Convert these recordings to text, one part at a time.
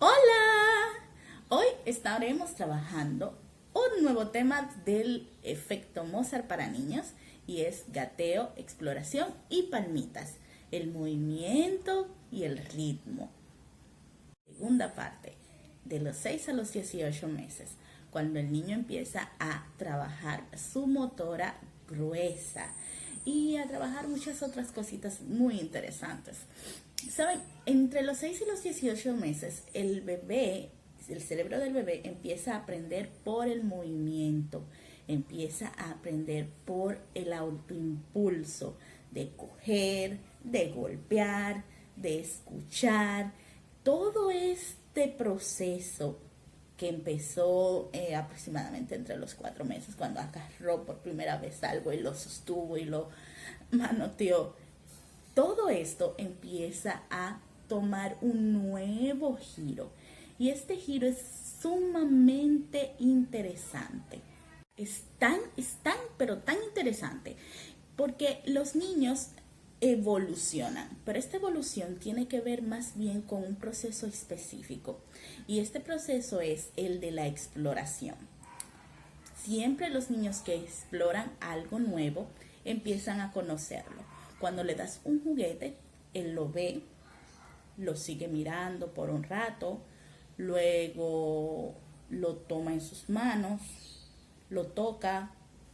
Hola, hoy estaremos trabajando un nuevo tema del efecto Mozart para niños y es gateo, exploración y palmitas, el movimiento y el ritmo. Segunda parte, de los 6 a los 18 meses, cuando el niño empieza a trabajar su motora gruesa y a trabajar muchas otras cositas muy interesantes. ¿Saben? Entre los 6 y los 18 meses, el cerebro del bebé empieza a aprender por el movimiento, empieza a aprender por el autoimpulso de coger, de golpear, de escuchar. Todo este proceso que empezó aproximadamente entre los 4 meses, cuando agarró por primera vez algo y lo sostuvo y lo manoteó. Todo esto empieza a tomar un nuevo giro y este giro es sumamente interesante. Es tan, pero tan interesante porque los niños evolucionan, pero esta evolución tiene que ver más bien con un proceso específico y este proceso es el de la exploración. Siempre los niños que exploran algo nuevo empiezan a conocerlo. Cuando le das un juguete, él lo ve, lo sigue mirando por un rato, luego lo toma en sus manos, lo toca,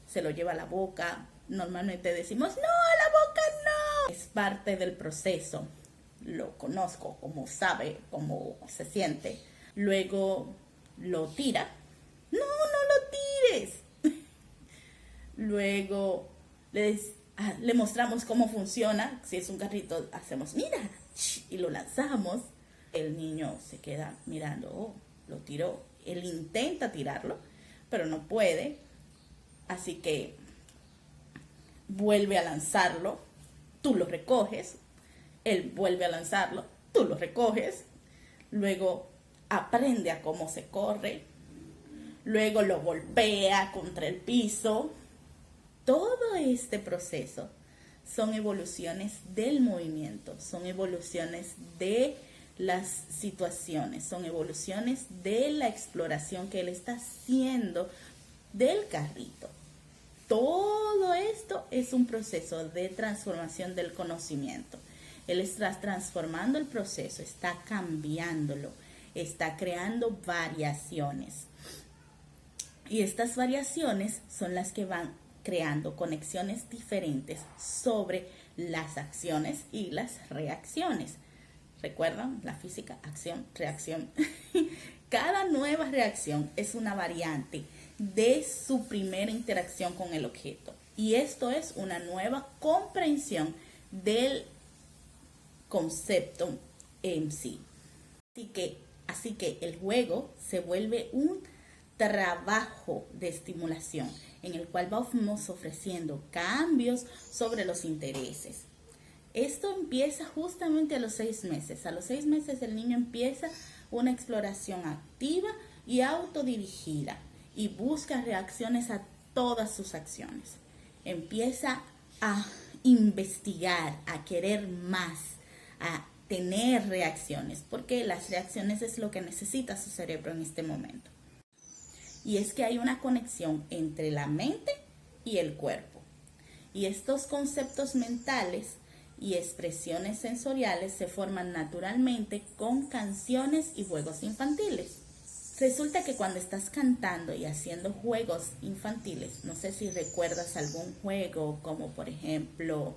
se lo lleva a la boca. Normalmente decimos, no, a la boca no. Es parte del proceso. Lo conozco, como sabe, cómo se siente. Luego lo tira. No, no lo tires. Luego le mostramos cómo funciona. Si es un carrito, hacemos, mira, y lo lanzamos. El niño se queda mirando, oh, lo tiró. Él intenta tirarlo, pero no puede. Así que vuelve a lanzarlo, tú lo recoges. Él vuelve a lanzarlo, tú lo recoges. Luego aprende a cómo se corre. Luego lo golpea contra el piso. Todo este proceso son evoluciones del movimiento, son evoluciones de las situaciones, son evoluciones de la exploración que él está haciendo del carrito. Todo esto es un proceso de transformación del conocimiento. Él está transformando el proceso, está cambiándolo, está creando variaciones. Y estas variaciones son las que van creando conexiones diferentes sobre las acciones y las reacciones. ¿Recuerdan? La física, acción, reacción. Cada nueva reacción es una variante de su primera interacción con el objeto. Y esto es una nueva comprensión del concepto en sí. Así que el juego se vuelve un trabajo de estimulación en el cual vamos ofreciendo cambios sobre los intereses. Esto empieza justamente a los 6 meses. A los 6 meses el niño empieza una exploración activa y autodirigida y busca reacciones a todas sus acciones. Empieza a investigar, a querer más, a tener reacciones, porque las reacciones es lo que necesita su cerebro en este momento. Y es que hay una conexión entre la mente y el cuerpo. Y estos conceptos mentales y expresiones sensoriales se forman naturalmente con canciones y juegos infantiles. Resulta que cuando estás cantando y haciendo juegos infantiles, no sé si recuerdas algún juego como por ejemplo,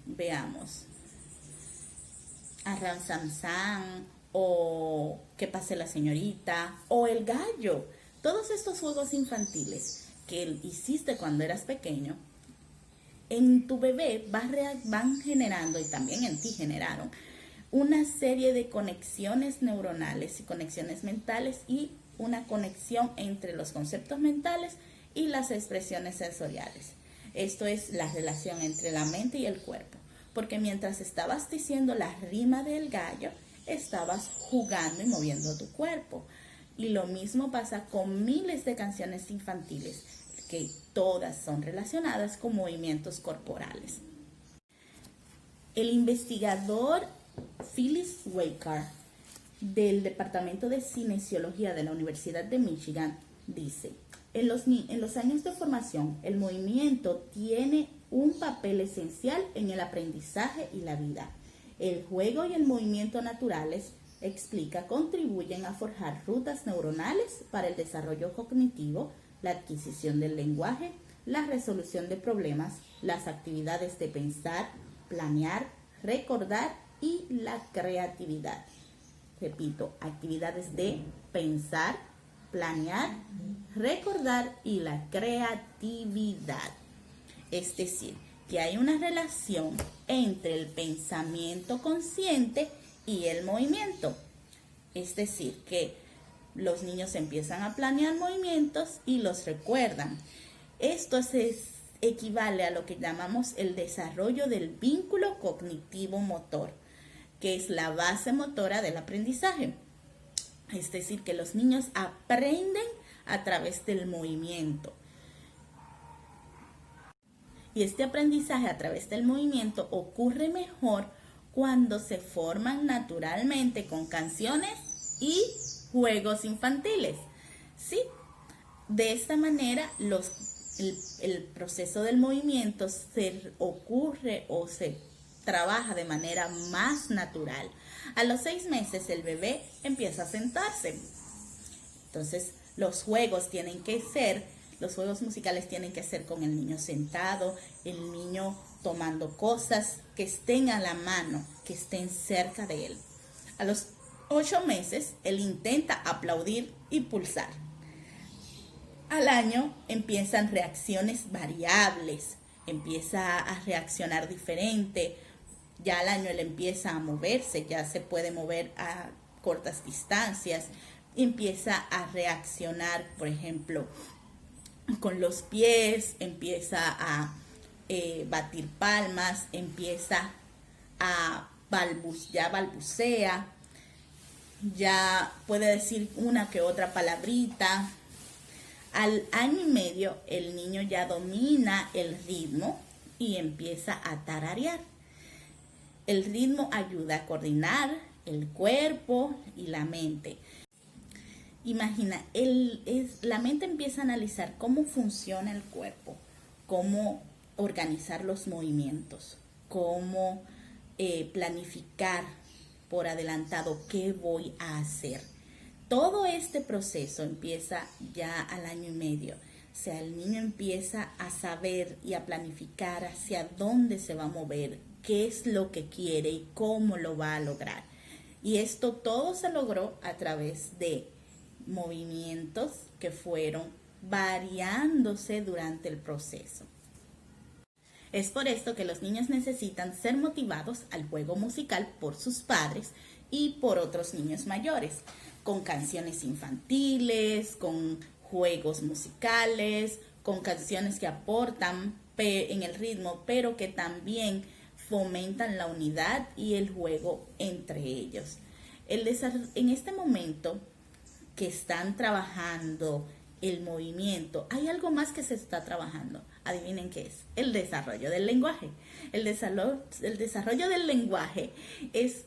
veamos, Arran Sam Sam, o Que pase la señorita, o El gallo. Todos estos juegos infantiles que hiciste cuando eras pequeño, en tu bebé van generando, y también en ti generaron, una serie de conexiones neuronales y conexiones mentales y una conexión entre los conceptos mentales y las expresiones sensoriales. Esto es la relación entre la mente y el cuerpo, porque mientras estabas diciendo la rima del gallo, estabas jugando y moviendo tu cuerpo. Y lo mismo pasa con miles de canciones infantiles, que todas son relacionadas con movimientos corporales. El investigador Phyllis Waker del Departamento de Cinesiología de la Universidad de Michigan dice: en los años de formación, el movimiento tiene un papel esencial en el aprendizaje y la vida. El juego y el movimiento naturales, explica, contribuyen a forjar rutas neuronales para el desarrollo cognitivo, la adquisición del lenguaje, la resolución de problemas, las actividades de pensar, planear, recordar y la creatividad. Repito, actividades de pensar, planear, recordar y la creatividad. Es decir, que hay una relación entre el pensamiento consciente y el movimiento. Es decir, que los niños empiezan a planear movimientos y los recuerdan. Esto equivale a lo que llamamos el desarrollo del vínculo cognitivo-motor, que es la base motora del aprendizaje. Es decir, que los niños aprenden a través del movimiento. Y este aprendizaje a través del movimiento ocurre mejor cuando se forman naturalmente con canciones y juegos infantiles. ¿Sí? De esta manera el proceso del movimiento se ocurre o se trabaja de manera más natural. A los 6 meses el bebé empieza a sentarse. Entonces los juegos musicales tienen que ser con el niño sentado, el niño tomando cosas que estén a la mano, que estén cerca de él. A los 8 meses él intenta aplaudir y pulsar. Al año empiezan reacciones variables, empieza a reaccionar diferente. Ya al año él empieza a moverse, ya se puede mover a cortas distancias, empieza a reaccionar, por ejemplo, con los pies, empieza a batir palmas, empieza a balbucea, ya puede decir una que otra palabrita. Al año y medio el niño ya domina el ritmo y empieza a tararear. El ritmo ayuda a coordinar el cuerpo y la mente. Imagina, la mente empieza a analizar cómo funciona el cuerpo, cómo organizar los movimientos, cómo planificar por adelantado qué voy a hacer. Todo este proceso empieza ya al año y medio. O sea, el niño empieza a saber y a planificar hacia dónde se va a mover, qué es lo que quiere y cómo lo va a lograr. Y esto todo se logró a través de movimientos que fueron variándose durante el proceso. Es por esto que los niños necesitan ser motivados al juego musical por sus padres y por otros niños mayores, con canciones infantiles, con juegos musicales, con canciones que aportan en el ritmo, pero que también fomentan la unidad y el juego entre ellos. En este momento que están trabajando el movimiento, hay algo más que se está trabajando. Adivinen qué es: el desarrollo del lenguaje. El desarrollo del lenguaje es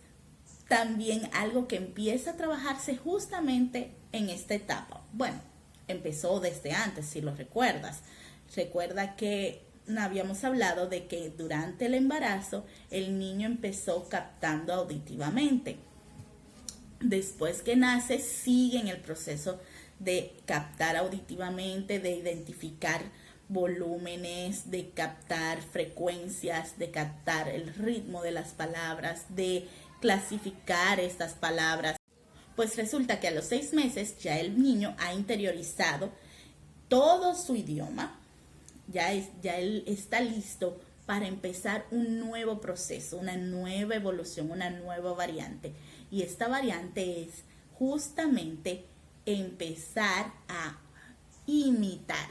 también algo que empieza a trabajarse justamente en esta etapa. Bueno, empezó desde antes, si lo recuerdas. Recuerda que habíamos hablado de que durante el embarazo el niño empezó captando auditivamente. Después que nace, sigue en el proceso de captar auditivamente, de identificar volúmenes, de captar frecuencias, de captar el ritmo de las palabras, de clasificar estas palabras. Pues resulta que a los 6 meses ya el niño ha interiorizado todo su idioma, ya él está listo para empezar un nuevo proceso, una nueva evolución, una nueva variante. Y esta variante es justamente empezar a imitar.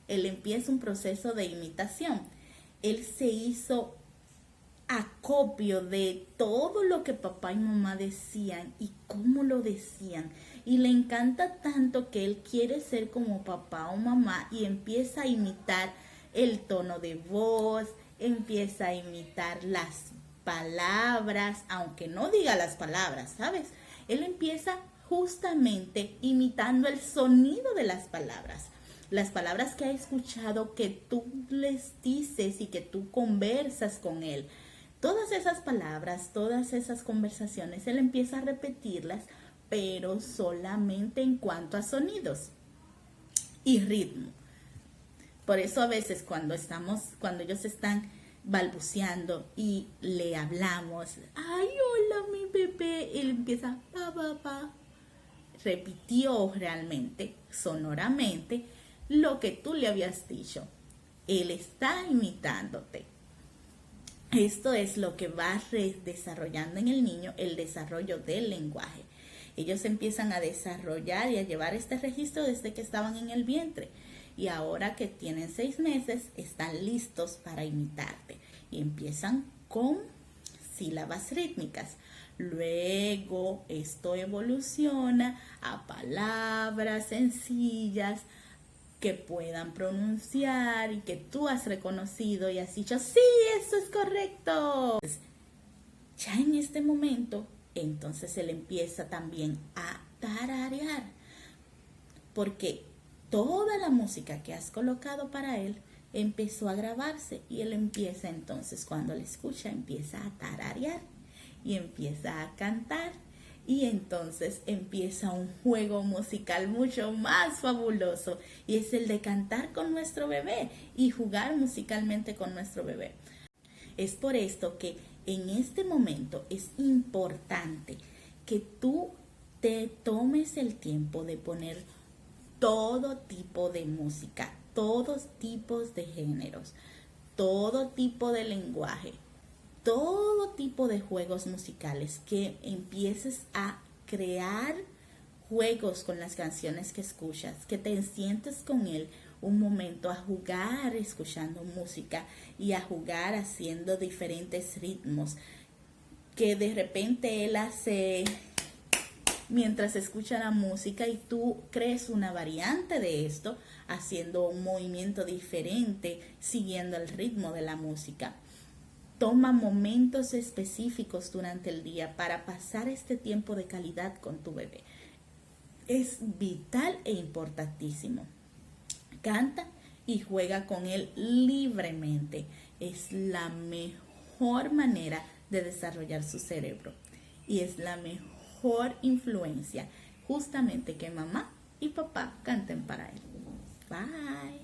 Él empieza un proceso de imitación. Él se hizo acopio de todo lo que papá y mamá decían y cómo lo decían. Y le encanta tanto que él quiere ser como papá o mamá y empieza a imitar el tono de voz, empieza a imitar las palabras, aunque no diga las palabras, ¿sabes? Él empieza justamente imitando el sonido de las palabras que ha escuchado que tú les dices y que tú conversas con él. Todas esas palabras, todas esas conversaciones, él empieza a repetirlas, pero solamente en cuanto a sonidos y ritmo. Por eso a veces cuando ellos están balbuceando y le hablamos, ay, hola mi bebé, él empieza, pa, pa, pa. Repitió realmente, sonoramente, lo que tú le habías dicho. Él está imitándote. Esto es lo que va desarrollando en el niño el desarrollo del lenguaje. Ellos empiezan a desarrollar y a llevar este registro desde que estaban en el vientre. Y ahora que tienen 6 meses, están listos para imitarte. Y empiezan con sílabas rítmicas. Luego esto evoluciona a palabras sencillas que puedan pronunciar y que tú has reconocido y has dicho, sí, eso es correcto. Ya en este momento, entonces él empieza también a tararear, porque toda la música que has colocado para él empezó a grabarse y él empieza entonces, cuando le escucha, empieza a tararear y empieza a cantar. Y entonces empieza un juego musical mucho más fabuloso y es el de cantar con nuestro bebé y jugar musicalmente con nuestro bebé. Es por esto que en este momento es importante que tú te tomes el tiempo de poner todo tipo de música, todos tipos de géneros, todo tipo de lenguaje, todo tipo de juegos musicales, que empieces a crear juegos con las canciones que escuchas, que te sientes con él un momento a jugar escuchando música y a jugar haciendo diferentes ritmos que de repente él hace mientras escucha la música y tú crees una variante de esto haciendo un movimiento diferente siguiendo el ritmo de la música. Toma momentos específicos durante el día para pasar este tiempo de calidad con tu bebé. Es vital e importantísimo. Canta y juega con él libremente. Es la mejor manera de desarrollar su cerebro y es la mejor influencia justamente que mamá y papá canten para él. Bye.